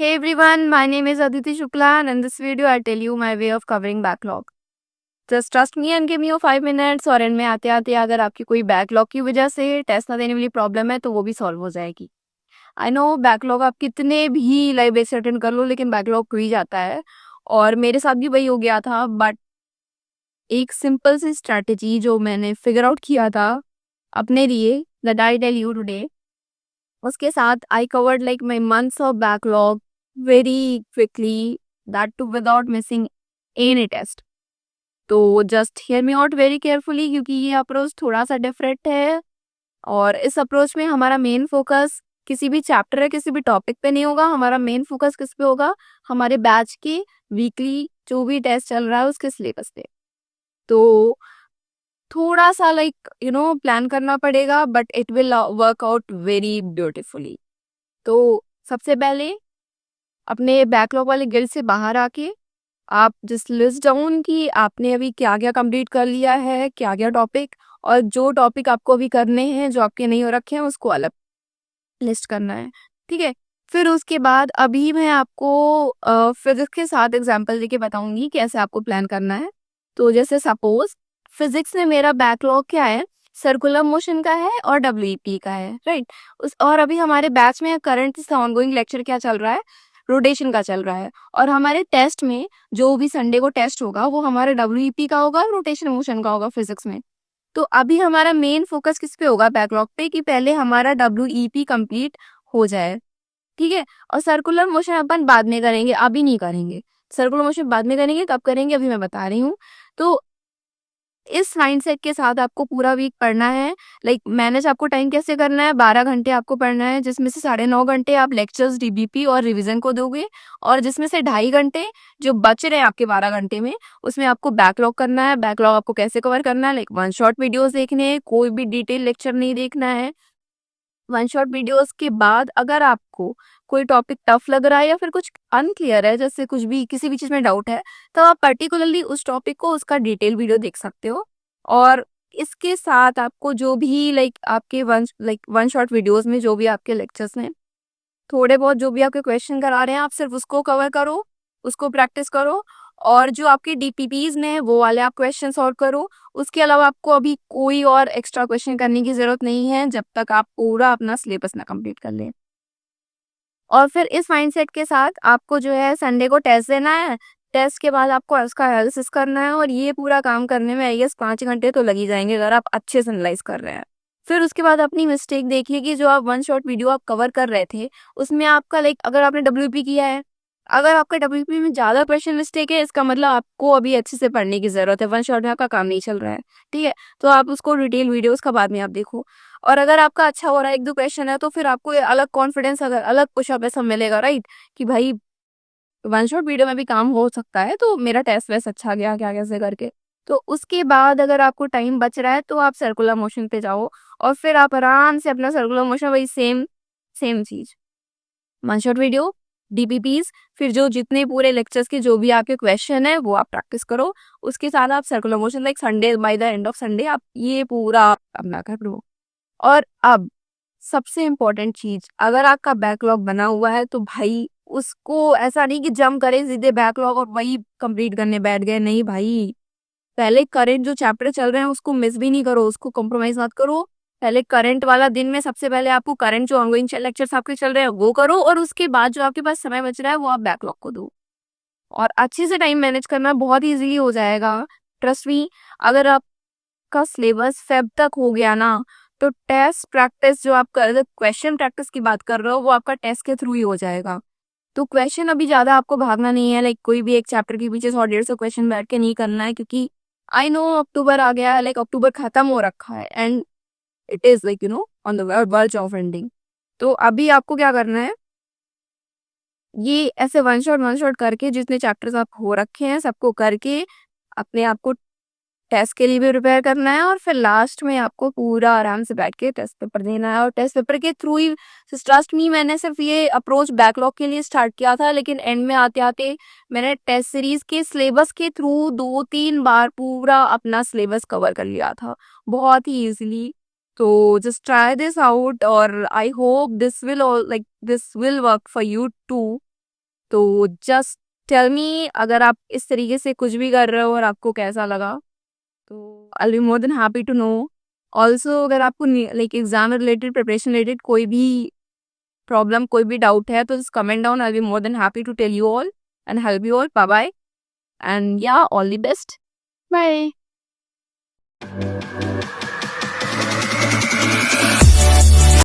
Hey everyone, my name is Aditi Shukla and in this video I'll tell you my way of covering backlog. Just trust me and give me your 5 minutes और इनमें आते आते अगर आपकी कोई backlog की वजह से टेस्ट ना देने वाली प्रॉब्लम है तो वो भी सॉल्व हो जाएगी. आई नो बैकलॉग आप कितने भी लाइव बेस अटेंड कर लो लेकिन बैकलॉग हो ही जाता है और मेरे साथ भी वही हो गया था. बट एक सिंपल सी स्ट्रैटेजी जो मैंने फिगर आउट किया था अपने लिए that I tell you today, उसके साथ I covered like my months of backlog very quickly, that too without missing any test. तो just hear me out very carefully क्योंकि ये अप्रोच थोड़ा सा डिफरेंट है और इस अप्रोच में हमारा मेन फोकस किसी भी चैप्टर या किसी भी टॉपिक पे नहीं होगा. हमारा मेन फोकस किस पे होगा? हमारे बैच के वीकली जो भी टेस्ट चल रहा है उसके सिलेबस पे. तो थोड़ा सा लाइक प्लान करना पड़ेगा but it will work out very beautifully. तो सबसे पहले अपने बैकलॉग वाले गिल्ड से बाहर आके आप जस्ट लिस्ट डाउन कि आपने अभी क्या क्या कंप्लीट कर लिया है, क्या क्या टॉपिक, और जो टॉपिक आपको अभी करने हैं जो आपके नहीं हो रखे हैं उसको अलग लिस्ट करना है. ठीक है. फिर उसके बाद अभी मैं आपको फिजिक्स के साथ एग्जांपल देके बताऊंगी कैसे आपको प्लान करना है. तो जैसे सपोज फिजिक्स में मेरा बैकलॉग क्या है, सर्कुलर मोशन का है और डब्ल्यूईपी का है, राइट. उस और अभी हमारे बैच में करंट ऑनगोइंग लेक्चर क्या चल रहा है, रोटेशन का चल रहा है. और हमारे टेस्ट में जो भी संडे को टेस्ट होगा वो हमारे डब्ल्यूईपी का होगा, रोटेशन मोशन का होगा फिजिक्स में. तो अभी हमारा मेन फोकस किस पे होगा बैकलॉग पे कि पहले हमारा डब्ल्यूईपी कंप्लीट हो जाए. ठीक है. और सर्कुलर मोशन अपन बाद में करेंगे, अभी नहीं करेंगे. सर्कुलर मोशन बाद में करेंगे, कब करेंगे अभी मैं बता रही हूँ. तो इस माइंडसेट के साथ आपको पूरा वीक पढ़ना है. लाइक मैनेज आपको टाइम कैसे करना है, 12 घंटे आपको पढ़ना है जिसमें से 9.5 घंटे आप लेक्चर्स डीबीपी और रिवीजन को दोगे और जिसमें से 2.5 घंटे जो बच रहे हैं आपके 12 घंटे में उसमें आपको बैकलॉग करना है. बैकलॉग आपको कैसे कवर करना है, लाइक वन शॉट वीडियोस देखने हैं, कोई भी डिटेल लेक्चर नहीं देखना है. वन शॉट वीडियोस के बाद अगर आपको कोई टॉपिक टफ लग रहा है या फिर कुछ अनक्लियर है, जैसे कुछ भी किसी भी चीज में डाउट है, तो आप पर्टिकुलरली उस टॉपिक को उसका डिटेल वीडियो देख सकते हो. और इसके साथ आपको जो भी लाइक आपके वन शॉट वीडियोस में जो भी आपके लेक्चर्स में थोड़े बहुत जो भी आपके क्वेश्चन करा रहे हैं आप सिर्फ उसको कवर करो, उसको प्रैक्टिस करो. और जो आपके डीपीपीज में वो वाले आप क्वेश्चन सॉल्व करो. उसके अलावा आपको अभी कोई और एक्स्ट्रा क्वेश्चन करने की जरूरत नहीं है जब तक आप पूरा अपना सिलेबस ना कंप्लीट कर लें. और फिर इस माइंडसेट के साथ आपको जो है संडे को टेस्ट देना है. टेस्ट के बाद आपको उसका एनालिसिस करना है और ये पूरा काम करने में आई गेस 5 घंटे तो लग ही जाएंगे अगर आप अच्छे से एनालाइज कर रहे हैं. फिर उसके बाद अपनी मिस्टेक देखिए कि जो आप वन शॉट वीडियो आप कवर कर रहे थे उसमें आपका लाइक अगर आपने डब्ल्यूपी किया है, अगर आपका डब्ल्यूपी में ज्यादा क्वेश्चन मिस्टेक है इसका मतलब आपको अभी अच्छे से पढ़ने की जरूरत है, वन शॉट में आपका काम नहीं चल रहा है. ठीक है. तो आप उसको डिटेल वीडियोस का बाद में आप देखो. और अगर आपका अच्छा हो रहा है, एक दो क्वेश्चन है, तो फिर आपको ये अलग कॉन्फिडेंस, अगर अलग पुशअप ऐसा मिलेगा, राइट, कि भाई वन शॉट वीडियो में भी काम हो सकता है तो मेरा टेस्ट वैसे अच्छा गया क्या कैसे करके. तो उसके बाद अगर आपको टाइम बच रहा है तो आप सर्कुलर मोशन पे जाओ और फिर आप आराम से अपना सर्कुलर मोशन वही सेम सेम चीज, वन शॉट वीडियो, डीपीपीज, फिर जो जितने पूरे लेक्चर्स के जो भी आपके क्वेश्चन है वो आप प्रैक्टिस करो. उसके साथ आप circular motion like Sunday by the end of Sunday आप ये पूरा अपना कर लो. और अब सबसे इम्पोर्टेंट चीज, अगर आपका बैकलॉग बना हुआ है तो भाई उसको ऐसा नहीं कि जंप करे सीधे बैकलॉग और वही कंप्लीट करने बैठ गए. नहीं भाई, पहले करंट जो चैप्टर चल रहे हैं उसको मिस भी नहीं करो, उसको कॉम्प्रोमाइज मत करो. पहले करंट वाला दिन में सबसे पहले आपको करंट जो ऑनगोइंग लेक्चर्स आपके चल रहे हैं वो करो और उसके बाद जो आपके पास समय बच रहा है वो आप बैकलॉग को दो. और अच्छे से टाइम मैनेज करना बहुत इजीली हो जाएगा. ट्रस्ट मी, अगर आपका सिलेबस फेब तक हो गया ना तो टेस्ट प्रैक्टिस जो आप कर, क्वेश्चन प्रैक्टिस की बात कर रहे हो वो आपका टेस्ट के थ्रू ही हो जाएगा. तो क्वेश्चन अभी ज्यादा आपको भागना नहीं है, लाइक कोई भी एक चैप्टर के पीछे 100-150 क्वेश्चन बैठ के नहीं करना है क्योंकि आई नो अक्टूबर आ गया है, लाइक अक्टूबर खत्म हो रखा है and it is like on the verge of ending. तो अभी आपको क्या करना है, ये ऐसे वन शॉट करके जितने चैप्टर्स आप हो रखे हैं सबको करके अपने आप को टेस्ट के लिए भी प्रिपेयर करना है. और फिर लास्ट में आपको पूरा आराम से बैठ के टेस्ट पेपर देना है और टेस्ट पेपर के थ्रू ही, ट्रस्ट मी, मैंने सिर्फ ये अप्रोच बैकलॉग के लिए स्टार्ट किया था लेकिन एंड में आते आते मैंने टेस्ट सीरीज के सिलेबस के थ्रू 2-3 बार पूरा अपना सिलेबस कवर कर लिया था बहुत ही इजीली. तो जस्ट ट्राई दिस आउट और I hope this will work for you too. तो जस्ट टेल मी अगर आप इस तरीके से कुछ भी कर रहे हो और आपको कैसा लगा, तो I will be more than happy to know. Also अगर आपको like exam related, preparation related कोई भी प्रॉब्लम, कोई भी डाउट है, तो just comment down, I will be more than happy to tell you all and help you all. Bye bye and yeah all the best. Bye.